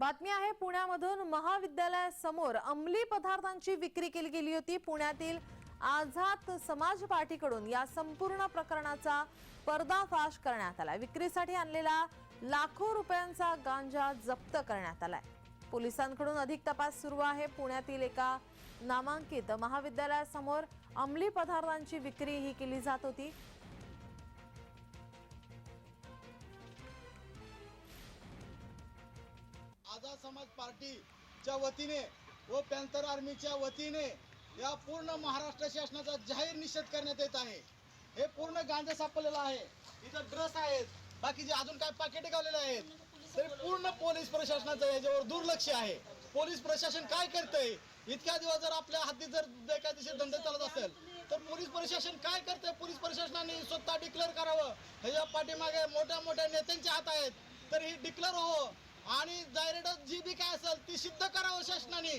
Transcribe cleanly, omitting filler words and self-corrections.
बातमी आहे पुण्यामधून महाविद्यालयासमोर अंमली पदार्थांची विक्री केली गेली होती। पुण्यातील आझाद समाज पार्टीकडून या संपूर्ण प्रकरणाचा पर्दाफाश करण्यात आला। विक्रीसाठी आणलेला लाखो रुपयांचा गांजा जप्त करण्यात आलाय। पोलिसांकडून अधिक तपास सुरू आहे। पुण्यातील एका नामांकित महाविद्यालयासमोर अंमली पदार्थांची विक्री ही केली जात होती। आझाद समाज पार्टीच्या वतीने व पॅन्थर आर्मीच्या वतीने या पूर्ण महाराष्ट्र शासनाचा जाहीर निषेध करण्यात येत आहे। हे पूर्ण गांजा सापडलेला आहे, इथं ड्रग्स आहेत, बाकीचे अजून काय पाकिटे गावलेले आहेत, तरी पूर्ण पोलीस प्रशासनाचं याच्यावर दुर्लक्ष आहे। पोलीस प्रशासन काय करतंय? इतक्या दिवस जर आपल्या हद्दीत जर बेकायदेशीर धंदे चालत असेल तर पोलीस प्रशासन काय करतंय? पोलीस प्रशासनाने स्वतः डिक्लेअर करावं। ह्याच्या पाठीमागे मोठ्या मोठ्या नेत्यांचे हात आहेत, तर ही डिक्लेअर हो आणि डायरेक्ट जी बी काय असेल ती सिद्ध करावं शासनाने।